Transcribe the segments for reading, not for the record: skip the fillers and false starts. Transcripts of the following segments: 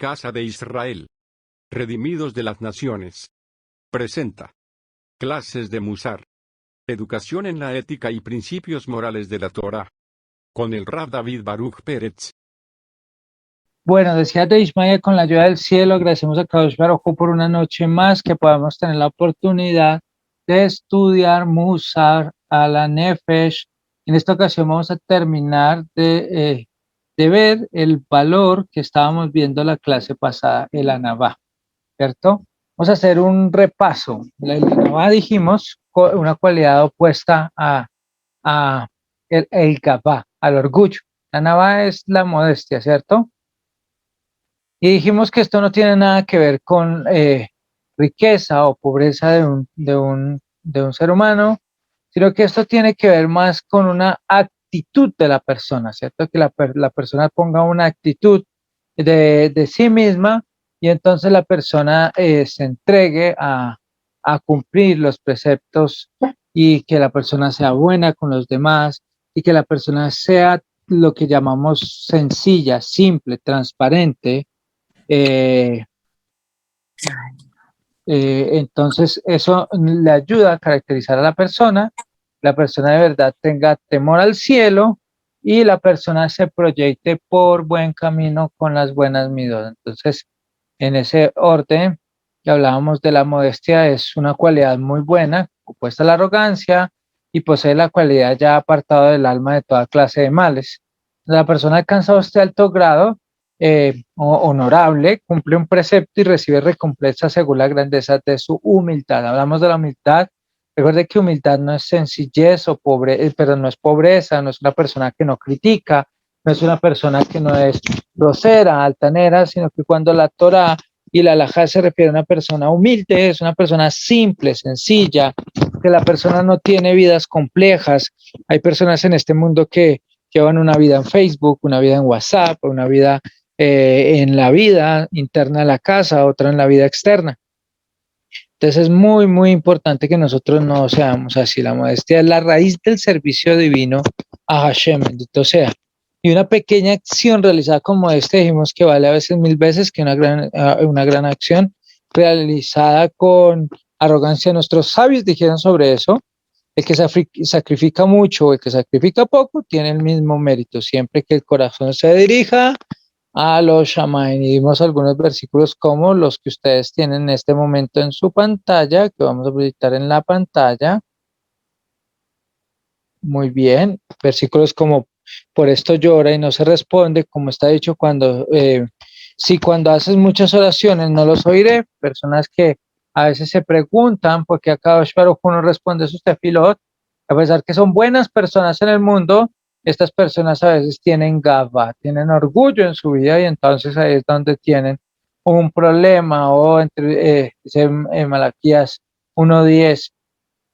Casa de Israel. Redimidos de las Naciones. Presenta. Clases de Musar. Educación en la ética y principios morales de la Torá. Con el Rav David Baruch Pérez. Bueno, decía de Ismael, con la ayuda del cielo, agradecemos a Kadosh Baruj Hu por una noche más que podamos tener la oportunidad de estudiar Musar a la Nefesh. En esta ocasión vamos a terminar de ver el valor que estábamos viendo la clase pasada, el Anabá, ¿cierto? Vamos a hacer un repaso. El Anabá, dijimos, una cualidad opuesta a el Gabá, al orgullo. La Anabá es la modestia, ¿cierto? Y dijimos que esto no tiene nada que ver con riqueza o pobreza de un ser humano, sino que esto tiene que ver más con una actitud de la persona, ¿cierto? Que la persona ponga una actitud de sí misma y entonces la persona se entregue a cumplir los preceptos y que la persona sea buena con los demás y que la persona sea lo que llamamos sencilla, simple, transparente. Eh, entonces eso le ayuda a caracterizar a la persona de verdad tenga temor al cielo y la persona se proyecte por buen camino con las buenas midot. Entonces, en ese orden que hablábamos de la modestia, es una cualidad muy buena, opuesta a la arrogancia y posee la cualidad ya apartado del alma de toda clase de males. La persona alcanza este alto grado honorable, cumple un precepto y recibe recompensa según la grandeza de su humildad. Hablamos de la humildad. Recuerde que humildad no es sencillez o pero no es pobreza, no es una persona que no critica, no es una persona que no es grosera, altanera, sino que cuando la Torah y la halajá se refiere a una persona humilde, es una persona simple, sencilla, que la persona no tiene vidas complejas. Hay personas en este mundo que llevan una vida en Facebook, una vida en WhatsApp, una vida en la vida interna de la casa, otra en la vida externa. Entonces es muy, muy importante que nosotros no seamos así. La modestia es la raíz del servicio divino a Hashem, bendito sea. Y una pequeña acción realizada con modestia, dijimos que vale a veces 1000 veces que una gran acción realizada con arrogancia. Nuestros sabios dijeron sobre eso. El que sacrifica mucho o el que sacrifica poco tiene el mismo mérito, siempre que el corazón se dirija a los Shamaim. Y vimos algunos versículos como los que ustedes tienen en este momento en su pantalla, que vamos a proyectar en la pantalla. Muy bien. Versículos como: por esto llora y no se responde, como está dicho, si cuando haces muchas oraciones no los oiré. Personas que a veces se preguntan por qué acá Baruj Hu no responde a sus tefilot, a pesar que son buenas personas en el mundo. Estas personas a veces tienen gava, tienen orgullo en su vida y entonces ahí es donde tienen un problema. O dice en Malaquías 1:10,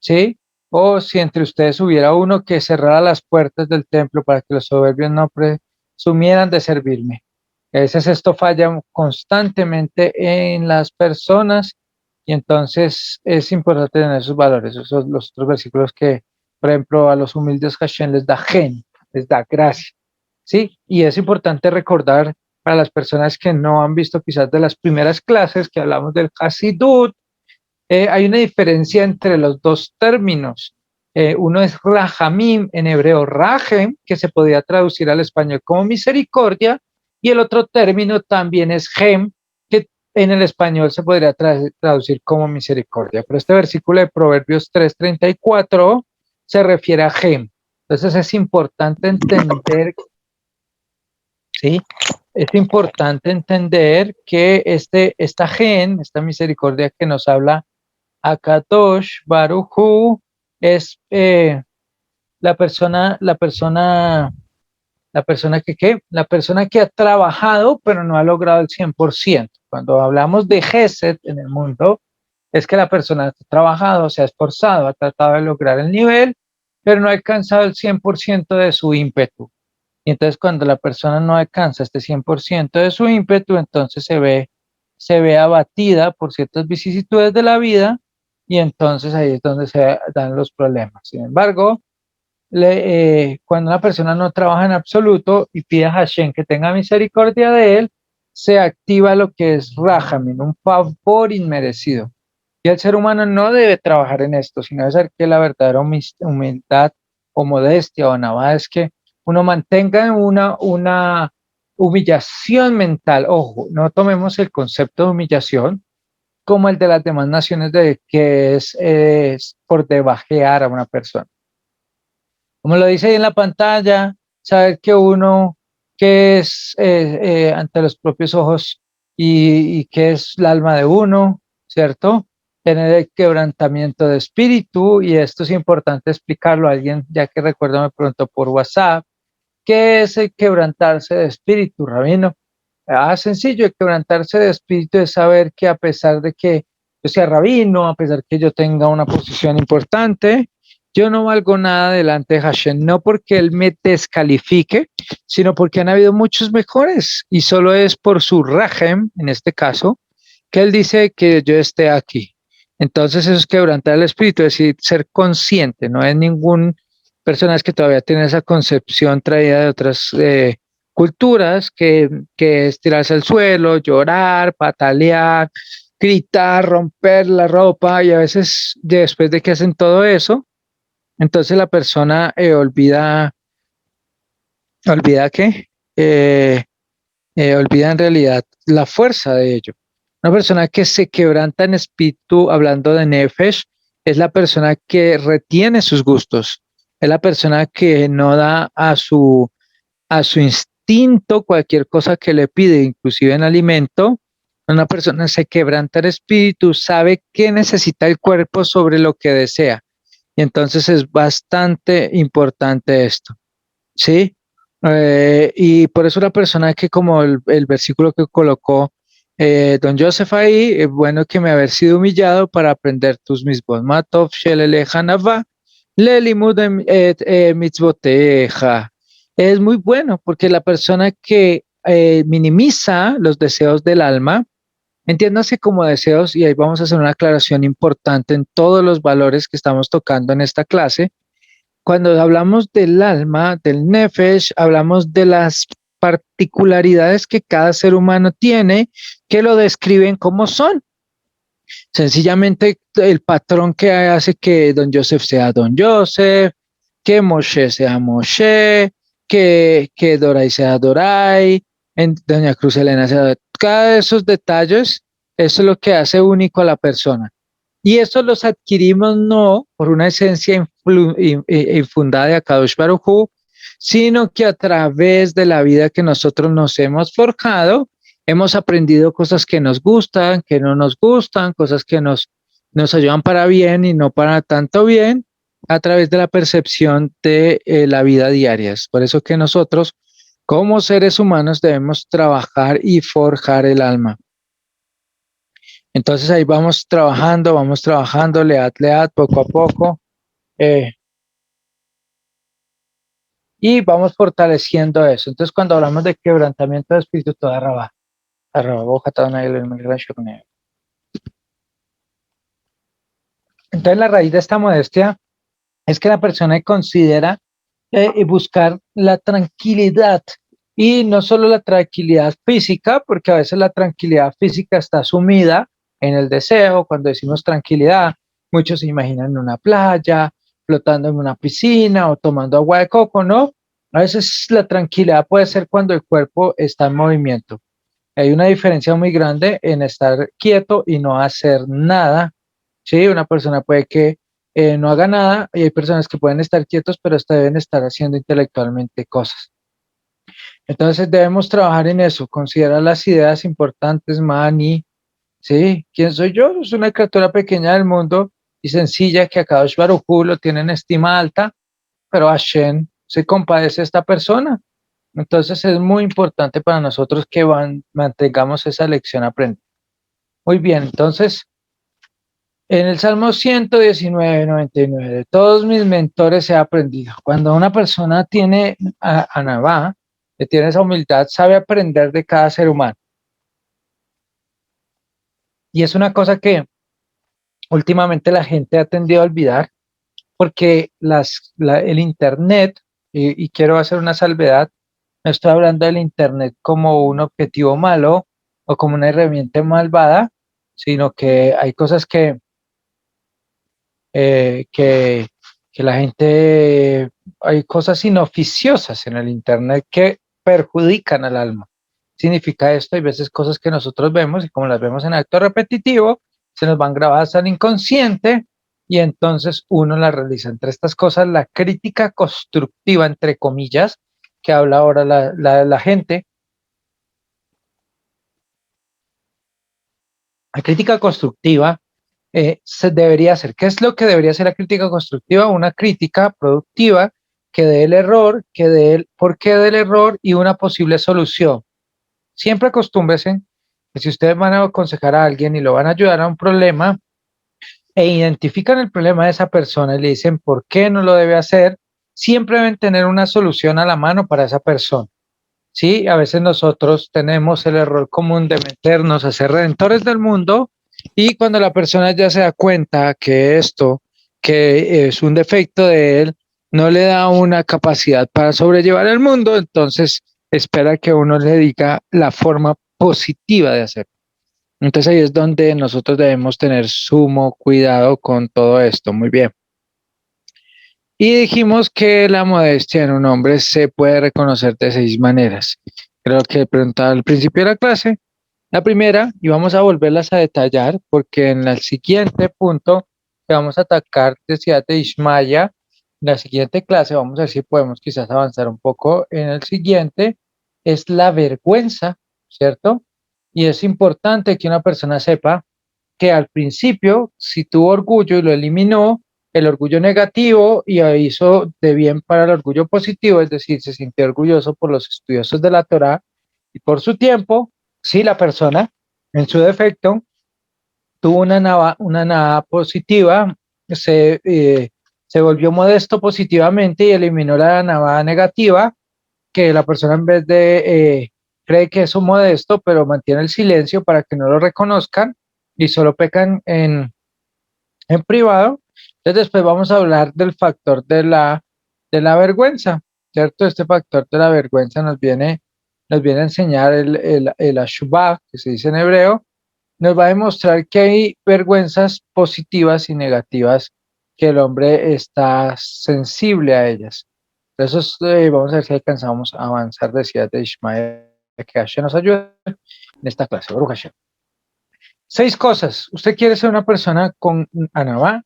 ¿sí? O si entre ustedes hubiera uno que cerrara las puertas del templo para que los soberbios no presumieran de servirme. A veces esto falla constantemente en las personas y entonces es importante tener esos valores. Esos son los otros versículos que, por ejemplo, a los humildes Hashem les da gen, les da gracia, ¿sí? Y es importante recordar para las personas que no han visto quizás de las primeras clases que hablamos del Hasidut, hay una diferencia entre los dos términos. Uno es Rahamim, en hebreo Rahem, que se podría traducir al español como misericordia, y el otro término también es Hem, que en el español se podría traducir como misericordia. Pero este versículo de Proverbios 3:34 se refiere a Hem. Entonces es importante entender, ¿sí? Es importante entender que esta esta misericordia que nos habla Akadosh Baruj Hu, es la persona que ha trabajado pero no ha logrado el 100%. Cuando hablamos de Gesed en el mundo, es que la persona ha trabajado, se ha esforzado, ha tratado de lograr el nivel, pero no ha alcanzado el 100% de su ímpetu. Y entonces cuando la persona no alcanza este 100% de su ímpetu, entonces se ve abatida por ciertas vicisitudes de la vida y entonces ahí es donde se dan los problemas. Sin embargo, cuando una persona no trabaja en absoluto y pide a Hashem que tenga misericordia de él, se activa lo que es rajamin, un favor inmerecido. Y el ser humano no debe trabajar en esto, sino debe ser que la verdadera humildad o modestia o nada es que uno mantenga una humillación mental. Ojo, no tomemos el concepto de humillación como el de las demás naciones de que es por debajear a una persona. Como lo dice ahí en la pantalla, saber que uno, que es ante los propios ojos y que es el alma de uno, ¿cierto? Tener el quebrantamiento de espíritu, y esto es importante explicarlo a alguien, ya que recuerdo me preguntó por WhatsApp, ¿qué es el quebrantarse de espíritu, Rabino? Sencillo, el quebrantarse de espíritu es saber que a pesar de que yo sea rabino, a pesar que yo tenga una posición importante, yo no valgo nada delante de Hashem, no porque él me descalifique, sino porque han habido muchos mejores, y solo es por su rajem, en este caso, que él dice que yo esté aquí. Entonces eso es quebrantar el espíritu, es decir, ser consciente, no es ningún personas que todavía tienen esa concepción traída de otras culturas, que es tirarse al suelo, llorar, patalear, gritar, romper la ropa, y a veces después de que hacen todo eso, entonces la persona olvida que, olvida en realidad la fuerza de ello. Una persona que se quebranta en espíritu, hablando de Nefesh, es la persona que retiene sus gustos, es la persona que no da a su instinto cualquier cosa que le pide, inclusive en alimento. Una persona se quebranta el espíritu, sabe qué necesita el cuerpo sobre lo que desea. Y entonces es bastante importante esto, ¿sí? Y por eso la persona que, como el versículo que colocó don Joseph ahí, bueno que me haber sido humillado para aprender tus mismos. Matov shelele hanava, lelimud mitzvoteja. Es muy bueno porque la persona que minimiza los deseos del alma, entiéndase como deseos, y ahí vamos a hacer una aclaración importante en todos los valores que estamos tocando en esta clase. Cuando hablamos del alma, del nefesh, hablamos de las particularidades que cada ser humano tiene, que lo describen como son. Sencillamente el patrón que hace que don Joseph sea don Joseph, que Moshe sea Moshe, que Doray sea Doray, doña Cruz Elena sea... Cada de esos detalles, eso es lo que hace único a la persona. Y eso los adquirimos no por una esencia infundada de Akadosh Baruj Hu, sino que a través de la vida que nosotros nos hemos forjado, hemos aprendido cosas que nos gustan, que no nos gustan, cosas que nos ayudan para bien y no para tanto bien, a través de la percepción de la vida diaria. Es por eso que nosotros, como seres humanos, debemos trabajar y forjar el alma. Entonces ahí vamos trabajando, leat, poco a poco, y vamos fortaleciendo eso. Entonces cuando hablamos de quebrantamiento de espíritu, toda raba, entonces la raíz de esta modestia es que la persona considera buscar la tranquilidad, y no solo la tranquilidad física, porque a veces la tranquilidad física está sumida en el deseo. Cuando decimos tranquilidad, muchos se imaginan en una playa, flotando en una piscina o tomando agua de coco, ¿no? A veces la tranquilidad puede ser cuando el cuerpo está en movimiento. Hay una diferencia muy grande en estar quieto y no hacer nada. Sí, una persona puede que no haga nada, y hay personas que pueden estar quietos, pero deben estar haciendo intelectualmente cosas. Entonces debemos trabajar en eso, considerar las ideas importantes, Mani, ¿sí? ¿Quién soy yo? Soy una criatura pequeña del mundo y sencilla, que a Kadosh Baruj Hu lo tiene en estima alta, pero Hashem se compadece de esta persona. Entonces es muy importante para nosotros que mantengamos esa lección aprendida. Muy bien, entonces en el Salmo 119, 99, de todos mis mentores he aprendido. Cuando una persona tiene a Navá, que tiene esa humildad, sabe aprender de cada ser humano. Y es una cosa que últimamente la gente ha tendido a olvidar, porque el Internet, y quiero hacer una salvedad, no estoy hablando del Internet como un objetivo malo, o como una herramienta malvada, sino que hay cosas eh, que, que la gente, hay cosas inoficiosas en el Internet que perjudican al alma. Significa esto, hay veces cosas que nosotros vemos y como las vemos en acto repetitivo, se nos van grabadas al inconsciente y entonces uno las realiza. Entre estas cosas, la crítica constructiva, entre comillas, que habla ahora la gente. La crítica constructiva se debería hacer. ¿Qué es lo que debería ser la crítica constructiva? Una crítica productiva que dé el error, que dé el porqué del error y una posible solución. Siempre acostúmbrese que si ustedes van a aconsejar a alguien y lo van a ayudar a un problema e identifican el problema de esa persona y le dicen por qué no lo debe hacer, siempre deben tener una solución a la mano para esa persona. Sí, a veces nosotros tenemos el error común de meternos a ser redentores del mundo y cuando la persona ya se da cuenta que esto, que es un defecto de él, no le da una capacidad para sobrellevar el mundo, entonces espera que uno le diga la forma positiva de hacerlo. Entonces ahí es donde nosotros debemos tener sumo cuidado con todo esto. Muy bien. Y dijimos que la modestia en un hombre se puede reconocer de 6 maneras. Creo que preguntaba al principio de la clase. La primera, y vamos a volverlas a detallar, porque en el siguiente punto que vamos a atacar de Ciudad de Ishmaya, en la siguiente clase, vamos a ver si podemos quizás avanzar un poco en el siguiente, es la vergüenza, ¿cierto? Y es importante que una persona sepa que al principio, si tuvo orgullo y lo eliminó, el orgullo negativo y hizo de bien para el orgullo positivo, es decir, se sintió orgulloso por los estudiosos de la Torá y por su tiempo, si la persona en su defecto tuvo una nada positiva, se volvió modesto positivamente y eliminó la nada negativa, que la persona en vez de cree que es un modesto, pero mantiene el silencio para que no lo reconozcan y solo pecan en privado. Entonces después vamos a hablar del factor de la vergüenza, ¿cierto? Este factor de la vergüenza nos viene a enseñar el ashubá, que se dice en hebreo, nos va a demostrar que hay vergüenzas positivas y negativas que el hombre está sensible a ellas. Entonces vamos a ver si alcanzamos a avanzar de Ciudad de Ishmael, que Hashem nos ayude en esta clase. Baruch Hashem. 6 cosas. Usted quiere ser una persona con anabá,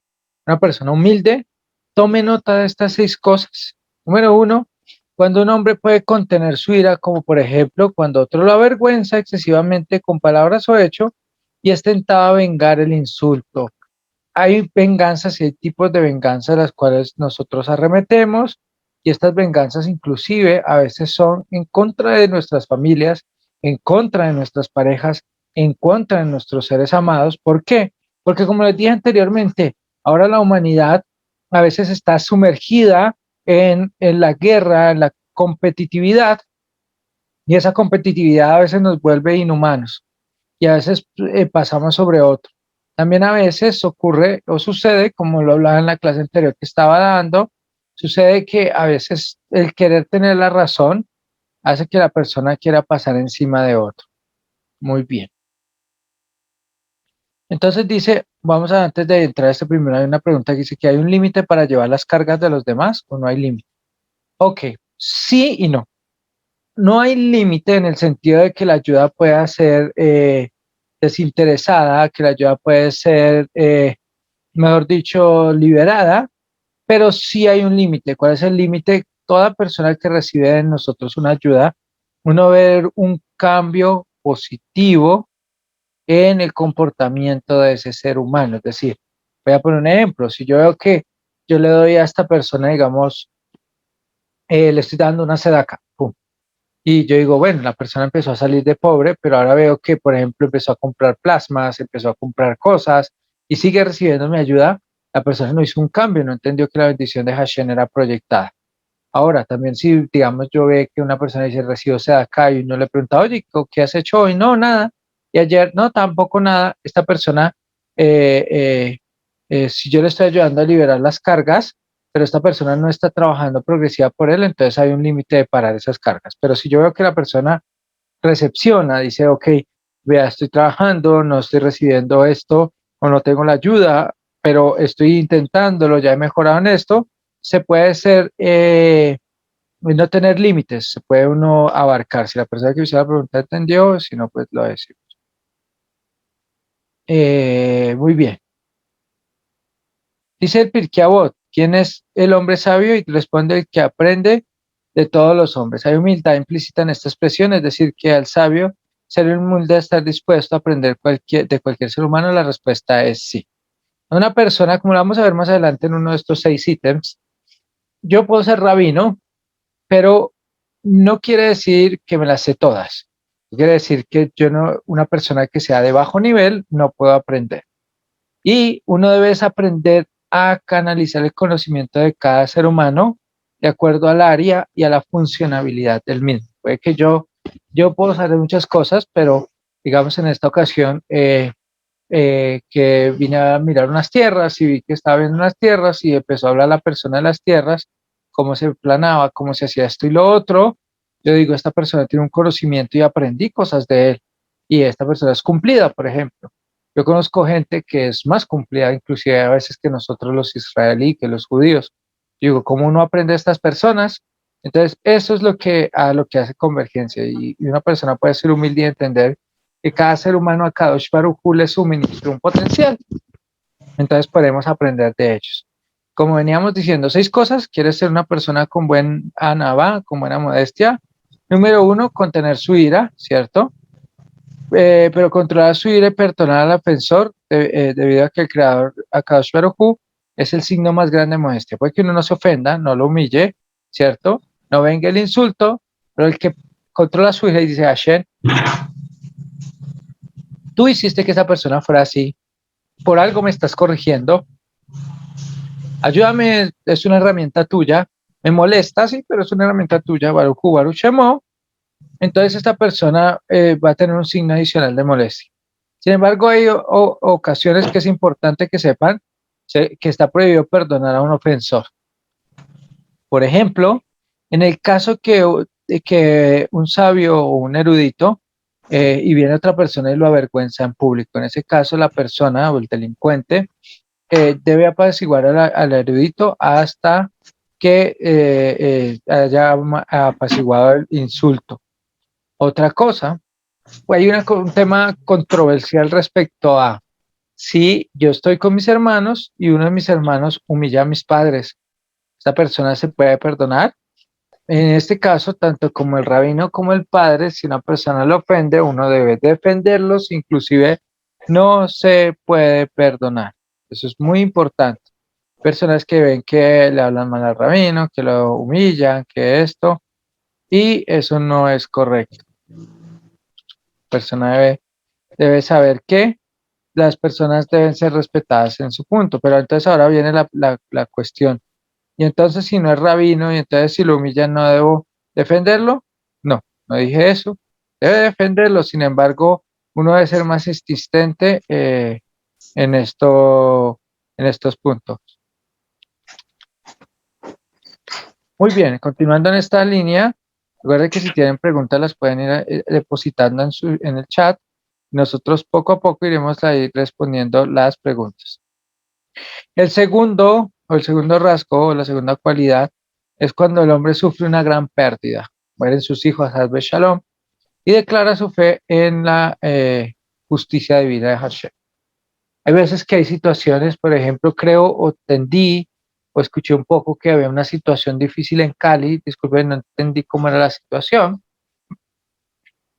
una persona humilde. Tome nota de estas 6 cosas. Número 1, cuando un hombre puede contener su ira, como por ejemplo cuando otro lo avergüenza excesivamente con palabras o hechos y es tentado a vengar el insulto. Hay venganzas y hay tipos de venganzas a las cuales nosotros arremetemos y estas venganzas inclusive a veces son en contra de nuestras familias, en contra de nuestras parejas, en contra de nuestros seres amados. ¿Por qué? Porque como les dije anteriormente, ahora la humanidad a veces está sumergida en la guerra, en la competitividad y esa competitividad a veces nos vuelve inhumanos y a veces pasamos sobre otro. También a veces ocurre o sucede, como lo hablaba en la clase anterior que estaba dando, sucede que a veces el querer tener la razón hace que la persona quiera pasar encima de otro. Muy bien. Entonces dice, vamos a antes de entrar a este primero, hay una pregunta que dice que hay un límite para llevar las cargas de los demás o no hay límite. Ok, sí y no. No hay límite en el sentido de que la ayuda pueda ser desinteresada, que la ayuda puede ser, mejor dicho, liberada, pero sí hay un límite. ¿Cuál es el límite? Toda persona que recibe de nosotros una ayuda, uno ver un cambio positivo en el comportamiento de ese ser humano. Es decir, voy a poner un ejemplo. Si yo veo que yo le doy a esta persona, digamos, le estoy dando una sedaca, pum, y yo digo, bueno, la persona empezó a salir de pobre, pero ahora veo que, por ejemplo, empezó a comprar plasmas, empezó a comprar cosas y sigue recibiendo mi ayuda. La persona no hizo un cambio, no entendió que la bendición de Hashem era proyectada. Ahora, también si, digamos, yo veo que una persona dice, recibo acá y no le pregunta, oye, ¿qué has hecho hoy? No, nada. Y ayer, no, tampoco nada. Esta persona, eh, eh, si yo le estoy ayudando a liberar las cargas, pero esta persona no está trabajando progresiva por él, entonces hay un límite de parar esas cargas. Pero si yo veo que la persona recepciona, dice, ok, vea, estoy trabajando, no estoy recibiendo esto o no tengo la ayuda, pero estoy intentándolo, ya he mejorado en esto, se puede ser, no tener límites, se puede uno abarcar. Si la persona que hizo la pregunta entendió, si no, pues lo decimos. Muy bien. Dice el Pirkei Avot, ¿quién es el hombre sabio? Y responde el que aprende de todos los hombres. Hay humildad implícita en esta expresión, es decir, que al sabio ser humilde, estar dispuesto a aprender de cualquier ser humano, la respuesta es sí. Una persona, como lo vamos a ver más adelante en uno de estos 6 ítems, yo puedo ser rabino, pero no quiere decir que me las sé todas. Quiere decir que yo no, una persona que sea de bajo nivel, no puedo aprender. Y uno debe aprender a canalizar el conocimiento de cada ser humano de acuerdo al área y a la funcionabilidad del mismo. Puede que yo puedo saber muchas cosas, pero digamos en esta ocasión que vine a mirar unas tierras y vi que estaba viendo unas tierras y empezó a hablar la persona de las tierras, cómo se planaba, cómo se hacía esto y lo otro. Yo digo, esta persona tiene un conocimiento y aprendí cosas de él. Y esta persona es cumplida, por ejemplo. Yo conozco gente que es más cumplida, inclusive a veces que nosotros los israelíes, que los judíos. Yo digo, ¿cómo uno aprende a estas personas? Entonces, eso es lo que hace convergencia. Y una persona puede ser humilde y entender que cada ser humano a Kadosh Baruj Hu le suministra un potencial. Entonces podemos aprender de ellos. Como veníamos diciendo, 6 cosas. ¿Quieres ser una persona con buen anabá, con buena modestia? Número 1, contener su ira, ¿cierto? Pero controlar su ira y perdonar al ofensor, debido a que el creador, Akadosh Baruj Hu, es el signo más grande de modestia. Puede que uno no se ofenda, no lo humille, ¿cierto? No venga el insulto, pero el que controla su ira y dice, Hashem, tú hiciste que esa persona fuera así, por algo me estás corrigiendo, ayúdame, es una herramienta tuya, me molesta, sí, pero es una herramienta tuya, Baruch Hu, Baruch Shemo, entonces esta persona va a tener un signo adicional de molestia. Sin embargo, hay ocasiones que es importante que sepan que está prohibido perdonar a un ofensor. Por ejemplo, en el caso que un sabio o un erudito y viene otra persona y lo avergüenza en público, en ese caso la persona o el delincuente debe apaciguar al erudito hasta que haya apaciguado el insulto. Otra cosa, hay un tema controversial respecto a si yo estoy con mis hermanos y uno de mis hermanos humilla a mis padres, ¿esta persona se puede perdonar? En este caso, tanto como el rabino como el padre, si una persona lo ofende, uno debe defenderlos, inclusive no se puede perdonar. Eso es muy importante. Personas que ven que le hablan mal al rabino, que lo humillan, que esto, y eso no es correcto. La persona debe saber que las personas deben ser respetadas en su punto, pero entonces ahora viene la cuestión. Y entonces si no es rabino y entonces si lo humillan no debo defenderlo. No, no dije eso. Debe defenderlo, sin embargo, uno debe ser más insistente en en estos puntos. Muy bien, continuando en esta línea, recuerden que si tienen preguntas las pueden ir depositando en el chat. Nosotros poco a poco iremos a ir respondiendo las preguntas. El segundo rasgo o la segunda cualidad es cuando el hombre sufre una gran pérdida. Mueren sus hijos, Hasbe Shalom, y declara su fe en la justicia divina de Hashem. Hay veces que hay situaciones, por ejemplo, creo o entendí o escuché un poco que había una situación difícil en Cali, disculpen, no entendí cómo era la situación,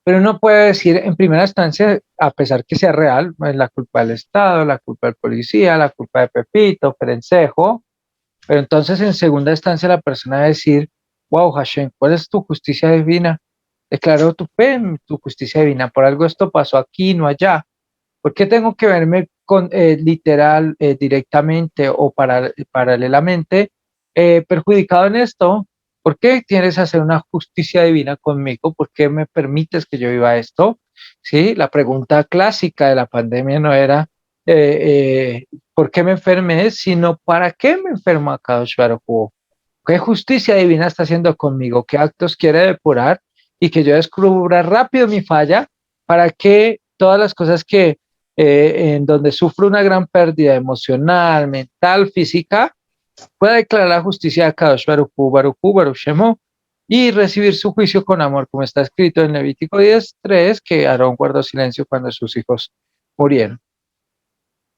pero uno puede decir en primera instancia, a pesar que sea real, es la culpa del Estado, la culpa del policía, la culpa de Pepito, Perencejo, pero entonces en segunda instancia la persona va a decir, wow, Hashem, ¿cuál es tu justicia divina? Declaro tu fe en tu justicia divina, por algo esto pasó aquí, no allá. ¿Por qué tengo que verme literal, directamente o paralelamente perjudicado en esto? ¿Por qué tienes que hacer una justicia divina conmigo? ¿Por qué me permites que yo viva esto? Sí, la pregunta clásica de la pandemia no era ¿por qué me enfermé? Sino ¿para qué me enfermo acá, Baruj? ¿Qué justicia divina está haciendo conmigo? ¿Qué actos quiere depurar? Y que yo descubra rápido mi falla para que todas las cosas que en donde sufre una gran pérdida emocional, mental, física, pueda declarar la justicia de Kadosh Baruj Hu, Baruj Hu, Baruch Shemo, y recibir su juicio con amor, como está escrito en Levítico 10:3, que Aarón guardó silencio cuando sus hijos murieron.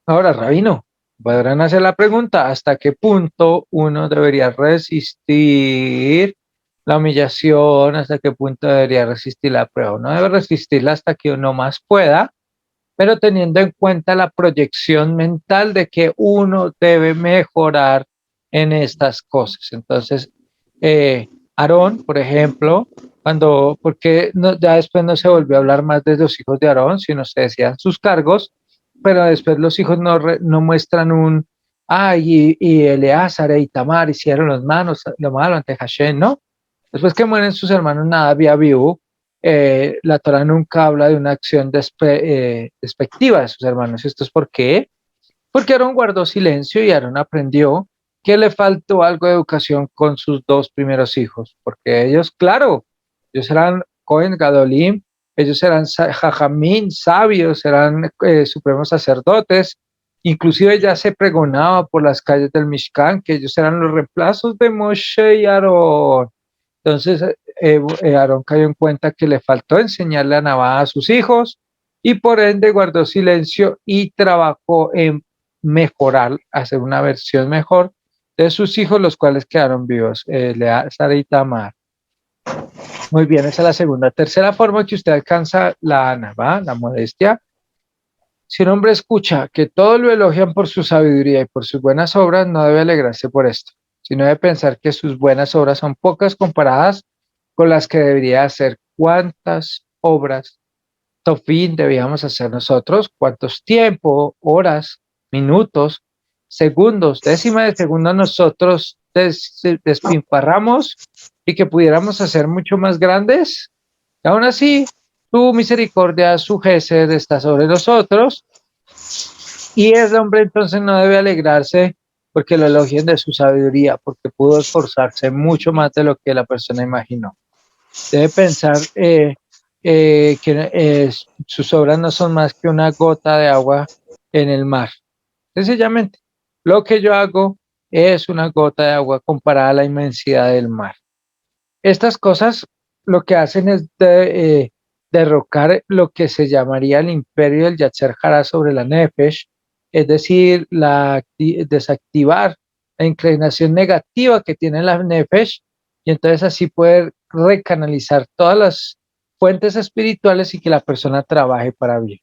Ahora, Rabino, podrán hacer la pregunta, ¿hasta qué punto uno debería resistir la humillación? ¿Hasta qué punto debería resistir la prueba? Uno debe resistirla hasta que uno más pueda, pero teniendo en cuenta la proyección mental de que uno debe mejorar en estas cosas. Entonces, Aarón, por ejemplo, porque ya después no se volvió a hablar más de los hijos de Aarón, sino se decían sus cargos, pero después los hijos no muestran y Eleazar e Itamar hicieron lo malo ante Hashem, ¿no? Después que mueren sus hermanos Nadab y Abiú, la Torah nunca habla de una acción despectiva de sus hermanos. ¿Esto es por qué? Porque Aarón guardó silencio y Aarón aprendió que le faltó algo de educación con sus dos primeros hijos, porque ellos, claro, ellos eran Cohen Gadolim, ellos eran Jajamín, sabios, eran supremos sacerdotes, inclusive ya se pregonaba por las calles del Mishkan que ellos eran los reemplazos de Moshe y Aarón. Entonces, Aarón cayó en cuenta que le faltó enseñarle a Nabá a sus hijos y por ende guardó silencio y trabajó en mejorar, hacer una versión mejor de sus hijos, los cuales quedaron vivos, Sara y Tamar. Muy bien, esa es la segunda. Tercera forma que usted alcanza la Nabá, la modestia. Si un hombre escucha que todos lo elogian por su sabiduría y por sus buenas obras, no debe alegrarse por esto, sino debe pensar que sus buenas obras son pocas comparadas con las que debería hacer. ¿Cuántas obras, Tofín, debíamos hacer nosotros? ¿Cuántos tiempo, horas, minutos, segundos, décimas de segundo nosotros despilfarramos y que pudiéramos hacer mucho más grandes? Y aún así, tu misericordia, su gesed está sobre nosotros, y ese hombre entonces no debe alegrarse porque lo elogien de su sabiduría, porque pudo esforzarse mucho más de lo que la persona imaginó. Debe pensar que sus obras no son más que una gota de agua en el mar. Sencillamente, lo que yo hago es una gota de agua comparada a la inmensidad del mar. Estas cosas lo que hacen es derrocar lo que se llamaría el imperio del Yatzer Hara sobre la Nefesh, es decir, desactivar la inclinación negativa que tiene la Nefesh, y entonces así poder recanalizar todas las fuentes espirituales y que la persona trabaje para bien.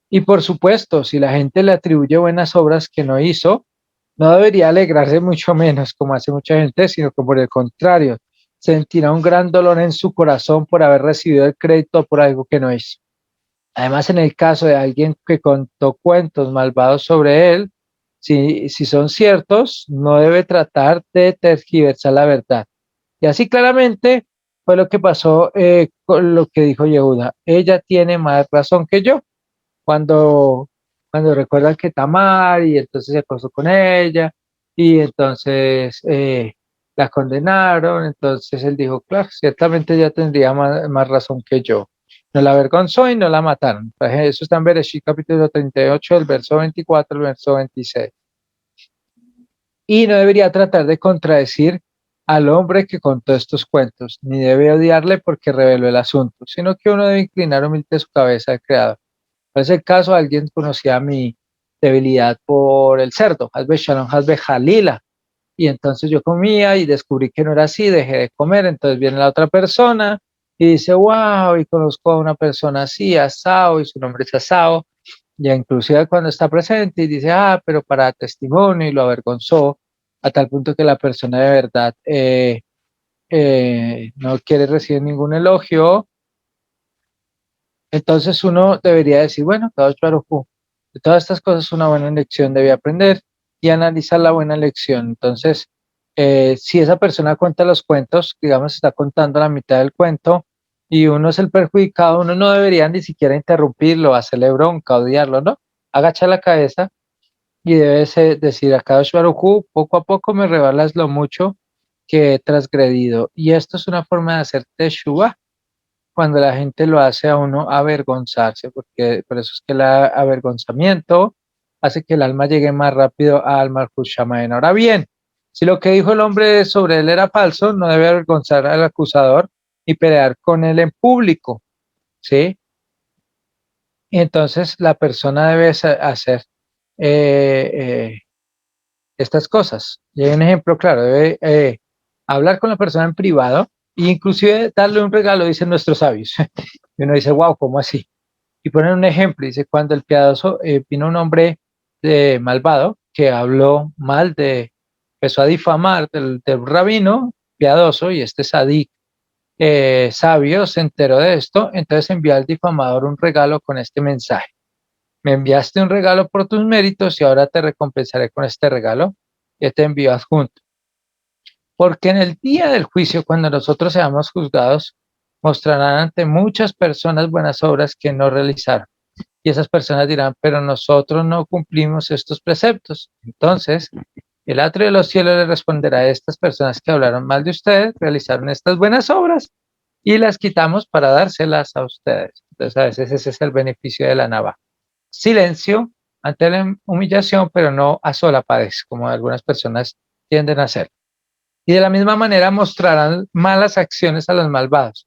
Y por supuesto, si la gente le atribuye buenas obras que no hizo, no debería alegrarse mucho menos, como hace mucha gente, sino que por el contrario, sentirá un gran dolor en su corazón por haber recibido el crédito por algo que no hizo. Además, en el caso de alguien que contó cuentos malvados sobre él, si son ciertos, no debe tratar de tergiversar la verdad. Y así claramente fue lo que pasó con lo que dijo Yehuda. Ella tiene más razón que yo. Cuando, cuando recuerdan que Tamar y entonces se acostó con ella y entonces la condenaron, entonces él dijo, claro, ciertamente ella tendría más razón que yo. No la avergonzó y no la mataron. Eso está en Bereshit capítulo 38, el verso 24, el verso 26. Y no debería tratar de contradecir al hombre que contó estos cuentos, ni debe odiarle porque reveló el asunto, sino que uno debe inclinar humilde su cabeza al Creador. En ese caso, alguien conocía mi debilidad por el cerdo, Hazbe Shalom, Hazbe Jalila, y entonces yo comía y descubrí que no era así, dejé de comer, entonces viene la otra persona y dice, wow, y conozco a una persona así, Asao, y su nombre es Asao, ya inclusive cuando está presente y dice, pero para testimonio, y lo avergonzó, a tal punto que la persona de verdad no quiere recibir ningún elogio. Entonces uno debería decir, bueno, de todas estas cosas una buena lección debe aprender y analizar la buena lección. Entonces, si esa persona cuenta los cuentos, digamos, está contando la mitad del cuento y uno es el perjudicado, uno no debería ni siquiera interrumpirlo, hacerle bronca, odiarlo, ¿no? Agacha la cabeza y debe decir a Kadosh Baruj Hu, poco a poco me revelas lo mucho que he transgredido. Y esto es una forma de hacer teshuva, cuando la gente lo hace a uno avergonzarse, porque por eso es que el avergonzamiento hace que el alma llegue más rápido al Malkut Shamaim. Ahora bien, si lo que dijo el hombre sobre él era falso, no debe avergonzar al acusador y pelear con él en público, ¿sí? Y entonces la persona debe hacer eh, eh, estas cosas. Y hay un ejemplo claro, debe hablar con la persona en privado e inclusive darle un regalo, dicen nuestros sabios. Y uno dice, wow, ¿cómo así? Y ponen un ejemplo, dice, cuando el piadoso vino un hombre malvado que habló mal empezó a difamar del rabino piadoso y este sadik sabio se enteró de esto, entonces envió al difamador un regalo con este mensaje. Me enviaste un regalo por tus méritos y ahora te recompensaré con este regalo que te envío adjunto. Porque en el día del juicio, cuando nosotros seamos juzgados, mostrarán ante muchas personas buenas obras que no realizaron. Y esas personas dirán, pero nosotros no cumplimos estos preceptos. Entonces, el atrio de los cielos le responderá a estas personas que hablaron mal de ustedes, realizaron estas buenas obras y las quitamos para dárselas a ustedes. Entonces, a veces ese es el beneficio de la navaja. Silencio ante la humillación, pero no a solapadez, como algunas personas tienden a hacer. Y de la misma manera mostrarán malas acciones a los malvados,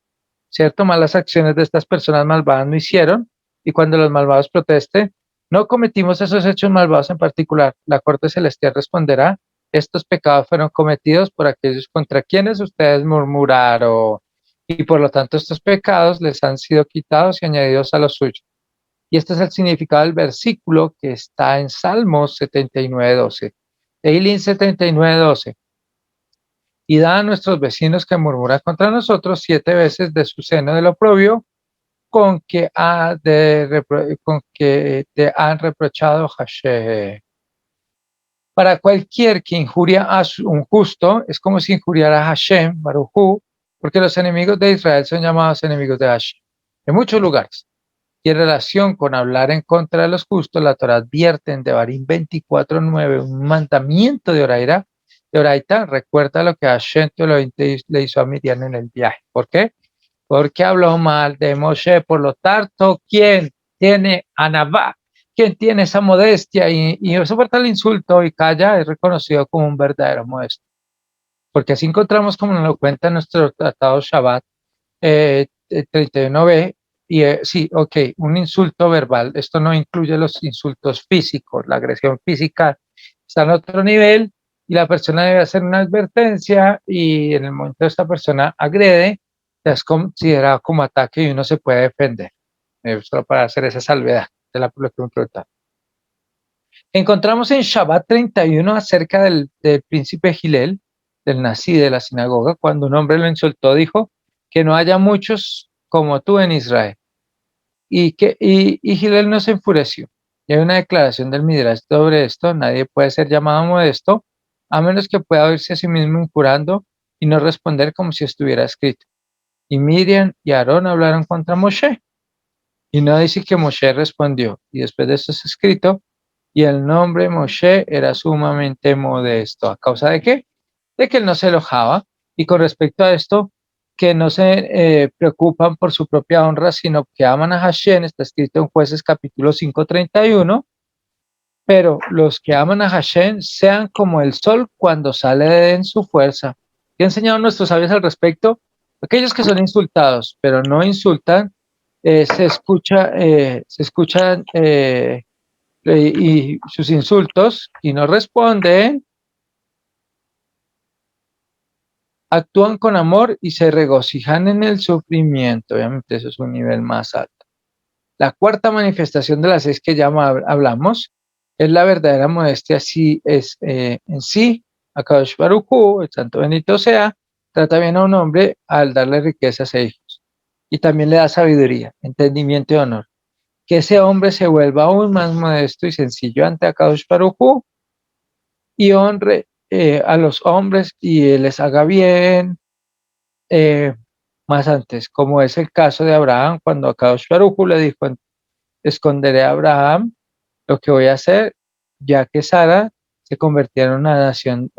¿cierto? Malas acciones de estas personas malvadas no hicieron, y cuando los malvados protesten, no cometimos esos hechos malvados en particular. La Corte Celestial responderá, estos pecados fueron cometidos por aquellos contra quienes ustedes murmuraron, y por lo tanto estos pecados les han sido quitados y añadidos a los suyos. Y este es el significado del versículo que está en Salmos 79:12. Eilim 79:12. Y da a nuestros vecinos que murmuran contra nosotros 7 veces de su seno del oprobio con que te han reprochado Hashem. Para cualquier que injuria a un justo, es como si injuriara a Hashem, Barujú, porque los enemigos de Israel son llamados enemigos de Hashem. En muchos lugares. Y en relación con hablar en contra de los justos, la Torah advierte en Devarim 24:9 un mandamiento de Oraita, recuerda lo que Hashem le hizo a Miriam en el viaje. ¿Por qué? Porque habló mal de Moshe, por lo tanto, ¿quién tiene anabá? ¿Quién tiene esa modestia y soporta el insulto y calla? Es reconocido como un verdadero modesto. Porque así encontramos, como nos lo cuenta nuestro tratado Shabbat 31b, y sí, ok, un insulto verbal, esto no incluye los insultos físicos, la agresión física está en otro nivel y la persona debe hacer una advertencia y en el momento que esta persona agrede, es considerado como ataque y uno se puede defender. Solo para hacer esa salvedad de lo que me preguntaron. Encontramos en Shabbat 31 acerca del príncipe Gilel, del nací de la sinagoga, cuando un hombre lo insultó, dijo que no haya muchos como tú en Israel. Y Gilel no se enfureció. Y hay una declaración del Midrash sobre esto: nadie puede ser llamado modesto a menos que pueda oírse a sí mismo injurando y no responder como si estuviera escrito. Y Miriam y Aarón hablaron contra Moshe. Y no dice que Moshe respondió. Y después de esto es escrito, y el nombre Moshe era sumamente modesto. ¿A causa de qué? De que él no se enojaba. Y con respecto a esto, que no se preocupan por su propia honra, sino que aman a Hashem, está escrito en Jueces capítulo 5:31, pero los que aman a Hashem sean como el sol cuando sale en su fuerza. ¿Qué han enseñado nuestros sabios al respecto? Aquellos que son insultados, pero no insultan, se escuchan y sus insultos y no responden, actúan con amor y se regocijan en el sufrimiento. Obviamente eso es un nivel más alto. La cuarta manifestación de las 6 que ya hablamos es la verdadera modestia. Si es en sí, Akadosh Baruj Hu, el santo bendito sea, trata bien a un hombre al darle riquezas e hijos. Y también le da sabiduría, entendimiento y honor. Que ese hombre se vuelva aún más modesto y sencillo ante Akadosh Baruj Hu y honre a los hombres y les haga bien más antes, como es el caso de Abraham, cuando Akadosh Baruj Hu le dijo, esconderé a Abraham lo que voy a hacer, ya que Sara se convirtió en una nación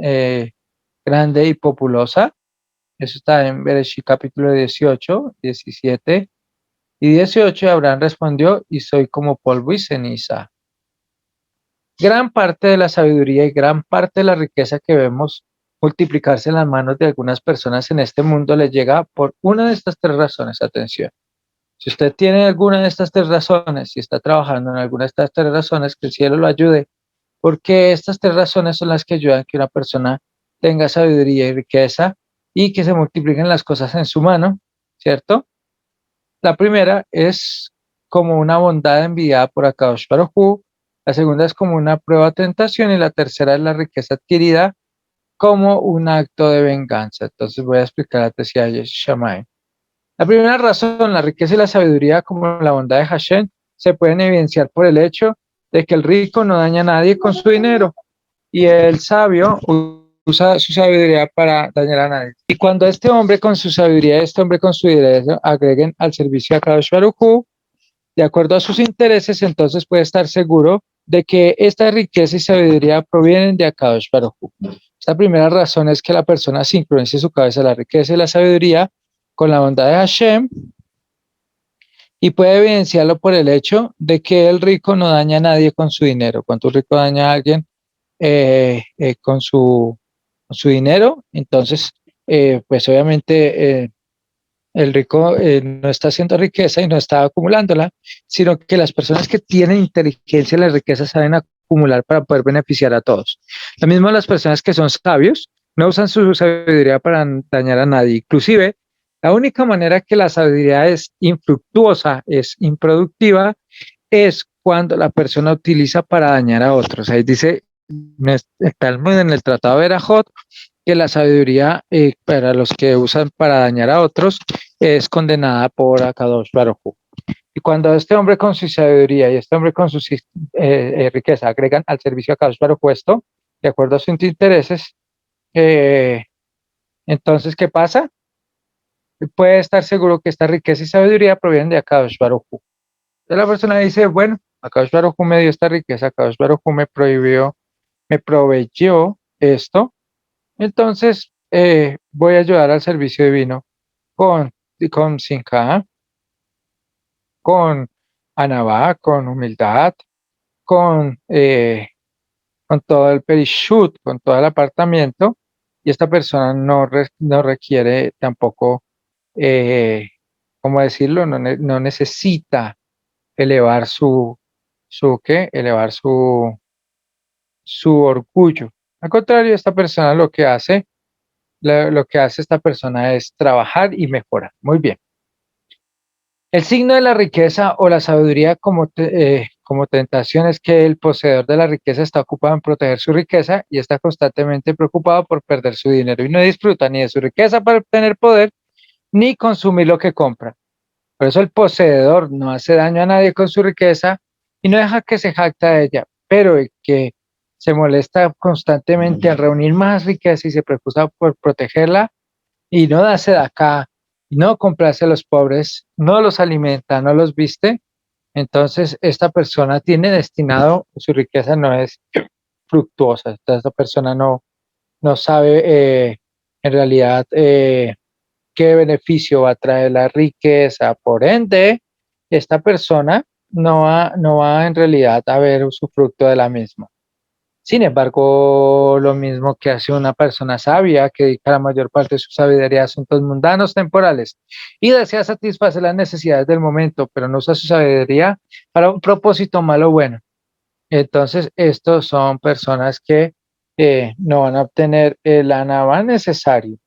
grande y populosa, Eso está en Bereshit capítulo 18, 17 y 18. Abraham respondió, y soy como polvo y ceniza. Gran parte de la sabiduría y gran parte de la riqueza que vemos multiplicarse en las manos de algunas personas en este mundo les llega por una de estas tres razones. Atención. Si usted tiene alguna de estas tres razones, si está trabajando en alguna de estas tres razones, que el cielo lo ayude, porque estas tres razones son las que ayudan a que una persona tenga sabiduría y riqueza y que se multipliquen las cosas en su mano, ¿cierto? La primera es como una bondad enviada por Akadosh Baruj Hu, la segunda es como una prueba de tentación y la tercera es la riqueza adquirida como un acto de venganza. Entonces voy a explicar la tesis de Shammai. La primera razón, la riqueza y la sabiduría como la bondad de Hashem, se pueden evidenciar por el hecho de que el rico no daña a nadie con su dinero y el sabio usa su sabiduría para dañar a nadie. Y cuando este hombre con su sabiduría y este hombre con su dinero agreguen al servicio a Kadosh Baruj Hu, de acuerdo a sus intereses, entonces puede estar seguro de que esta riqueza y sabiduría provienen de Akadosh Baruj Hu. Esta primera razón es que la persona sincronice su cabeza la riqueza y la sabiduría con la bondad de Hashem y puede evidenciarlo por el hecho de que el rico no daña a nadie con su dinero. Cuando un rico daña a alguien con su dinero, entonces, pues obviamente el rico no está haciendo riqueza y no está acumulándola, sino que las personas que tienen inteligencia y la riqueza saben acumular para poder beneficiar a todos. Lo mismo las personas que son sabios, no usan su sabiduría para dañar a nadie. Inclusive, la única manera que la sabiduría es infructuosa, es improductiva, es cuando la persona utiliza para dañar a otros. Ahí dice Talmud en el Tratado de Berajot que la sabiduría para los que usan para dañar a otros es condenada por Akadosh Baruj Hu. Y cuando este hombre con su sabiduría y este hombre con su riqueza agregan al servicio a Akadosh Baruj Hu esto, de acuerdo a sus intereses, entonces, ¿qué pasa? Puede estar seguro que esta riqueza y sabiduría provienen de Akadosh Baruj Hu. Entonces la persona dice, bueno, Akadosh Baruj Hu me dio esta riqueza, Akadosh Baruj Hu me proveyó esto, entonces voy a ayudar al servicio divino con Sinja, con Anabá, con humildad, con, eh, con todo el perishut, con todo el apartamiento, y esta persona no requiere tampoco, eh, ¿cómo decirlo? No necesita elevar ¿qué? Elevar su orgullo. Al contrario, esta persona lo que hace esta persona es trabajar y mejorar. Muy bien. El signo de la riqueza o la sabiduría como tentación es que el poseedor de la riqueza está ocupado en proteger su riqueza y está constantemente preocupado por perder su dinero y no disfruta ni de su riqueza para obtener poder ni consumir lo que compra. Por eso el poseedor no hace daño a nadie con su riqueza y no deja que se jacta de ella, pero el que se molesta constantemente al reunir más riqueza y se preocupa por protegerla y no darse de acá, no complace a los pobres, no los alimenta, no los viste, entonces esta persona tiene destinado, su riqueza no es fructuosa, esta persona no sabe en realidad qué beneficio va a traer la riqueza, por ende, esta persona no va en realidad a ver su fruto de la misma. Sin embargo, lo mismo que hace una persona sabia que dedica la mayor parte de su sabiduría a asuntos mundanos, temporales, y desea satisfacer las necesidades del momento, pero no usa su sabiduría para un propósito malo o bueno. Entonces, estos son personas que no van a obtener el anabá necesario.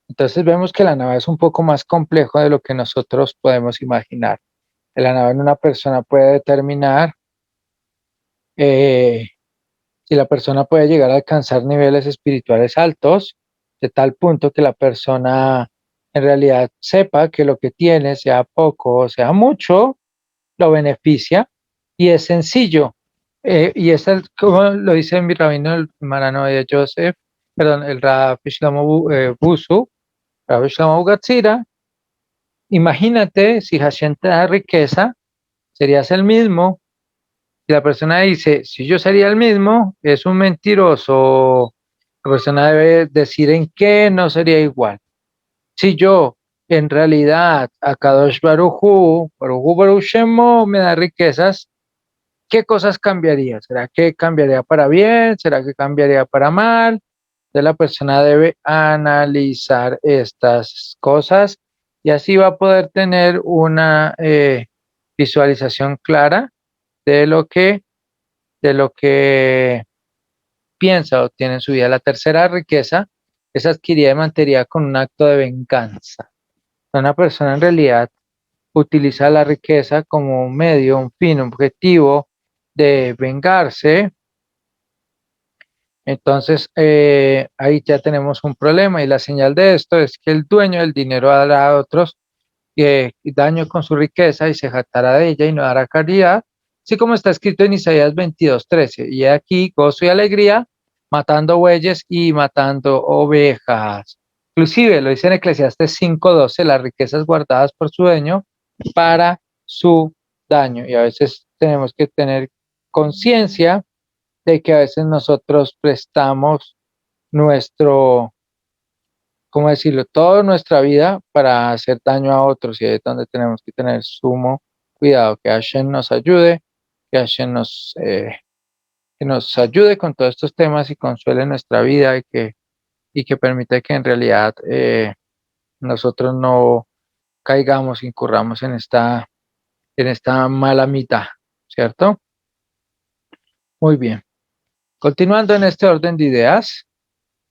Entonces, vemos que el anabá es un poco más complejo de lo que nosotros podemos imaginar. El anabá en una persona puede determinar eh, si la persona puede llegar a alcanzar niveles espirituales altos, de tal punto que la persona en realidad sepa que lo que tiene, sea poco o sea mucho, lo beneficia y es sencillo. Y es como lo dice mi rabino, el Marano de Joseph, perdón, el Rav Shlomo Busu, Rav Shlomo Gatzira. Imagínate si Hashem te da riqueza, serías el mismo. Si la persona dice, si yo sería el mismo, es un mentiroso. La persona debe decir en qué no sería igual. Si yo en realidad a Kadosh Baruj Shemo me da riquezas, ¿qué cosas cambiaría? ¿Será que cambiaría para bien? ¿Será que cambiaría para mal? Entonces la persona debe analizar estas cosas y así va a poder tener una visualización clara de lo que piensa o tiene en su vida. La tercera riqueza es adquirida y mantenida con un acto de venganza. Una persona en realidad utiliza la riqueza como un medio, un fin, un objetivo de vengarse. Entonces, ahí ya tenemos un problema y la señal de esto es que el dueño del dinero hará a otros daño con su riqueza y se jactará de ella y no dará caridad, así como está escrito en Isaías 22:13. Y aquí gozo y alegría, matando bueyes y matando ovejas. Inclusive lo dice en Eclesiastes 5:12, las riquezas guardadas por su dueño para su daño. Y a veces tenemos que tener conciencia de que a veces nosotros prestamos nuestro, ¿cómo decirlo?, toda nuestra vida para hacer daño a otros y ahí es donde tenemos que tener sumo cuidado, que Hashem nos ayude, que Hashem que nos ayude con todos estos temas y consuele nuestra vida y que permita que en realidad nosotros no caigamos, incurramos en esta mala mitad, ¿cierto? Muy bien. Continuando en este orden de ideas,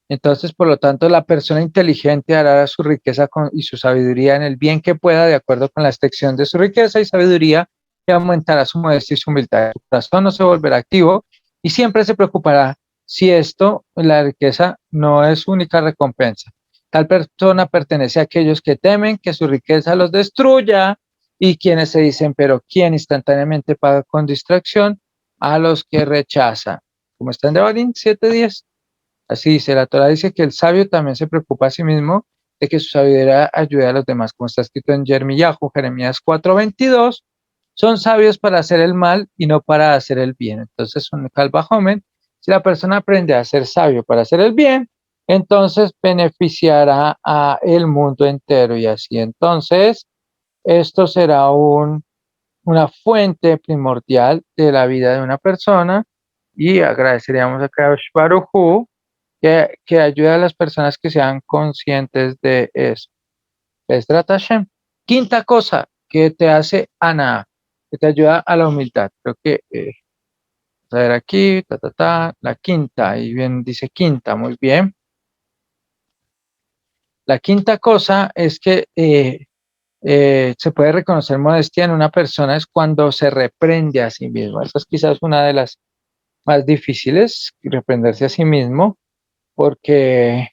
entonces, por lo tanto, la persona inteligente hará su riqueza y su sabiduría en el bien que pueda, de acuerdo con la extensión de su riqueza y sabiduría, y aumentará su modestia y su humildad. Su corazón no se volverá activo y siempre se preocupará si esto, la riqueza, no es su única recompensa. Tal persona pertenece a aquellos que temen que su riqueza los destruya y quienes se dicen, pero ¿quién instantáneamente paga con distracción? A los que rechaza. Como está en Devarim 7:10. Así dice, la Torah dice que el sabio también se preocupa a sí mismo de que su sabiduría ayude a los demás, como está escrito en Jeremías 4:22, son sabios para hacer el mal y no para hacer el bien. Entonces, un calva joven, si la persona aprende a ser sabio para hacer el bien, entonces beneficiará a el mundo entero y así. Entonces, esto será una fuente primordial de la vida de una persona y agradeceríamos a Kadosh Baruj Hu que ayude a las personas que sean conscientes de eso. Besrat Hashem. Quinta cosa que te hace Ana, que te ayuda a la humildad. Creo que, a ver aquí, la quinta, y bien dice quinta, muy bien. La quinta cosa es que se puede reconocer modestia en una persona es cuando se reprende a sí mismo. Esa es quizás una de las más difíciles, reprenderse a sí mismo, porque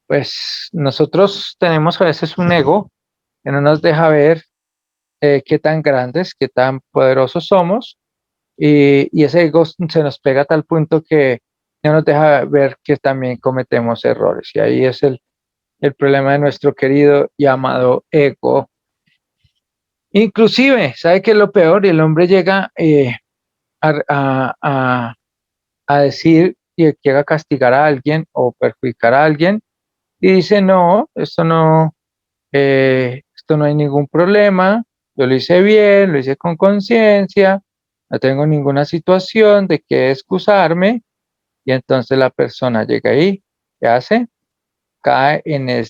pues nosotros tenemos a veces un ego que no nos deja ver qué tan grandes, qué tan poderosos somos, y ese ego se nos pega a tal punto que no nos deja ver que también cometemos errores. Y ahí es el problema de nuestro querido y amado ego. Inclusive, ¿sabe qué es lo peor? El hombre llega a, a- a- a decir que llega a castigar a alguien o perjudicar a alguien y dice, no, esto no hay ningún problema, yo lo hice bien, lo hice con conciencia, no tengo ninguna situación de que excusarme, y entonces la persona llega ahí, ¿qué hace? Cae en en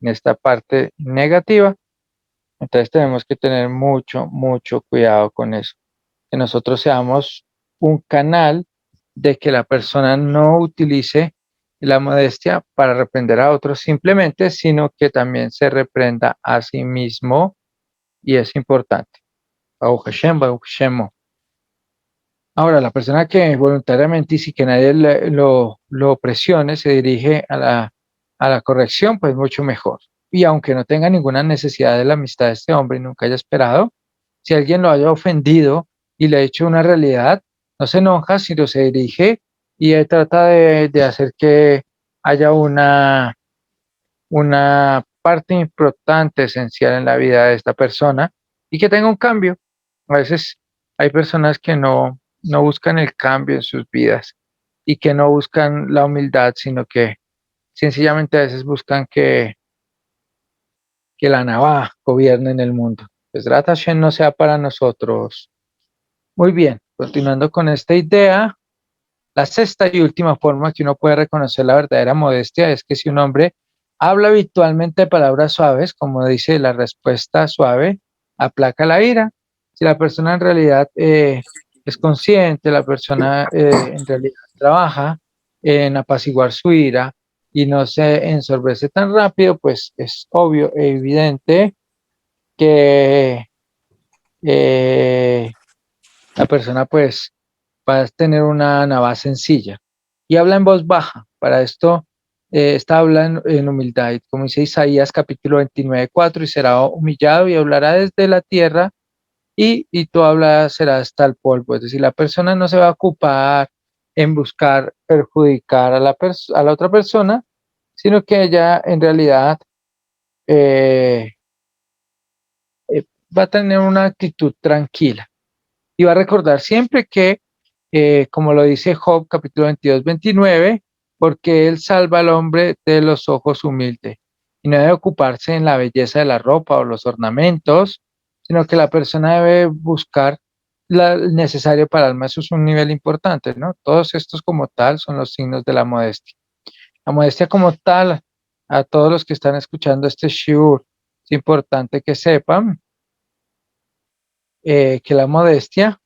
esta parte negativa. Entonces tenemos que tener mucho, mucho cuidado con eso, que nosotros seamos un canal de que la persona no utilice la modestia para reprender a otros simplemente, sino que también se reprenda a sí mismo y es importante. Baruch Hashem, Baruch Shemo. Ahora, la persona que voluntariamente y sin que nadie lo presione se dirige a la corrección, pues mucho mejor. Y aunque no tenga ninguna necesidad de la amistad de este hombre y nunca haya esperado, si alguien lo haya ofendido y le ha hecho una realidad, no se enoja, sino se dirige y él trata de hacer que haya una parte importante, esencial en la vida de esta persona y que tenga un cambio. A veces hay personas que no buscan el cambio en sus vidas y que no buscan la humildad, sino que sencillamente a veces buscan que que la Navá gobierne en el mundo. Bezrat Hashem no sea para nosotros. Muy bien, continuando con esta idea, la sexta y última forma que uno puede reconocer la verdadera modestia es que si un hombre habla habitualmente palabras suaves, como dice la respuesta suave, aplaca la ira. Si la persona en realidad es consciente, la persona en realidad trabaja en apaciguar su ira y no se ensorbece tan rápido, pues es obvio e evidente que eh, la persona pues va a tener una navaja sencilla y habla en voz baja. Para esto, esta habla en humildad, como dice Isaías capítulo 29, 4, y será humillado y hablará desde la tierra y tu habla será hasta el polvo. Es decir, la persona no se va a ocupar en buscar perjudicar a a la otra persona, sino que ella en realidad eh, va a tener una actitud tranquila y va a recordar siempre que como lo dice Job capítulo 22, 29, porque él salva al hombre de los ojos humildes. Y no debe ocuparse en la belleza de la ropa o los ornamentos, sino que la persona debe buscar el necesario para el alma. Eso es un nivel importante, ¿no? Todos estos como tal son los signos de la modestia. La modestia como tal, a todos los que están escuchando este shiur, es importante que sepan que la modestia,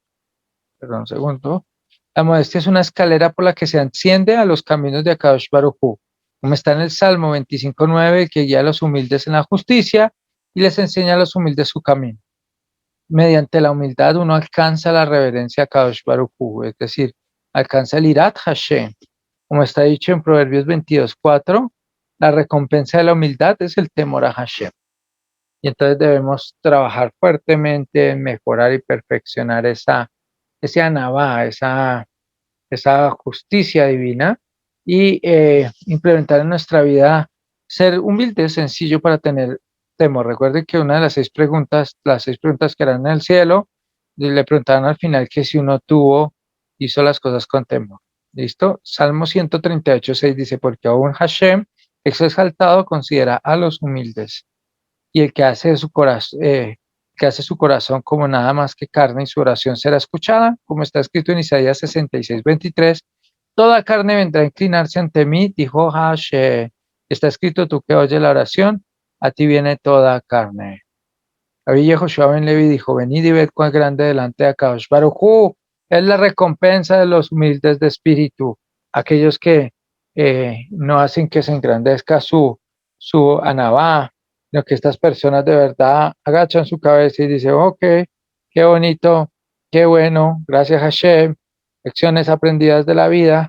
perdón un segundo, la modestia es una escalera por la que se asciende a los caminos de Akadosh Baruj Hu, como está en el Salmo 25:9, que guía a los humildes en la justicia y les enseña a los humildes su camino. Mediante la humildad uno alcanza la reverencia a Akadosh Baruj Hu, es decir, alcanza el Irat Hashem. Como está dicho en Proverbios 22:4, la recompensa de la humildad es el temor a Hashem. Y entonces debemos trabajar fuertemente en mejorar y perfeccionar ese anabá, esa justicia divina y implementar en nuestra vida ser humilde, sencillo para tener temor. Recuerden que una de las seis preguntas que eran en el cielo, le preguntaban al final que si uno hizo las cosas con temor. ¿Listo? Salmo 138:6 dice, porque aún Hashem, exaltado, considera a los humildes y el que hace su corazón como nada más que carne y su oración será escuchada, como está escrito en Isaías 66:23, toda carne vendrá a inclinarse ante mí, dijo Hashem. Está escrito, tú que oyes la oración, a ti viene toda carne. Rabbi Yehoshua ben Levi dijo, venid y ved cuán grande delante de Akadosh Baruj Hu, es la recompensa de los humildes de espíritu, aquellos que no hacen que se engrandezca su anabá, sino que estas personas de verdad agachan su cabeza y dicen, ok, qué bonito, qué bueno, gracias Hashem, lecciones aprendidas de la vida.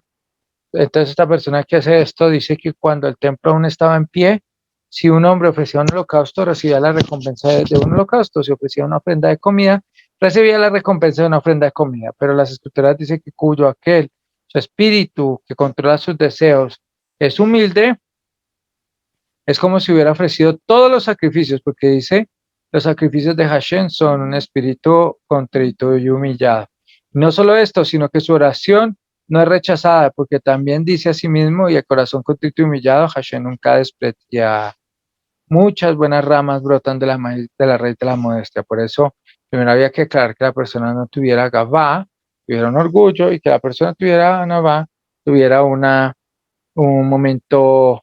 Entonces esta persona que hace esto dice que cuando el templo aún estaba en pie, si un hombre ofrecía un holocausto, recibía la recompensa de un holocausto. Si ofrecía una ofrenda de comida, recibía la recompensa de una ofrenda de comida. Pero las escrituras dicen que cuyo aquel, su espíritu que controla sus deseos, es humilde, es como si hubiera ofrecido todos los sacrificios, porque dice, los sacrificios de Hashem son un espíritu contrito y humillado. No solo esto, sino que su oración no es rechazada, porque también dice a sí mismo, y el corazón contrito y humillado, Hashem nunca desprecia. Muchas buenas ramas brotan de de la raíz de la modestia. Por eso, primero había que aclarar que la persona no tuviera gavá, tuviera un orgullo, y que la persona tuviera navá, tuviera un momento,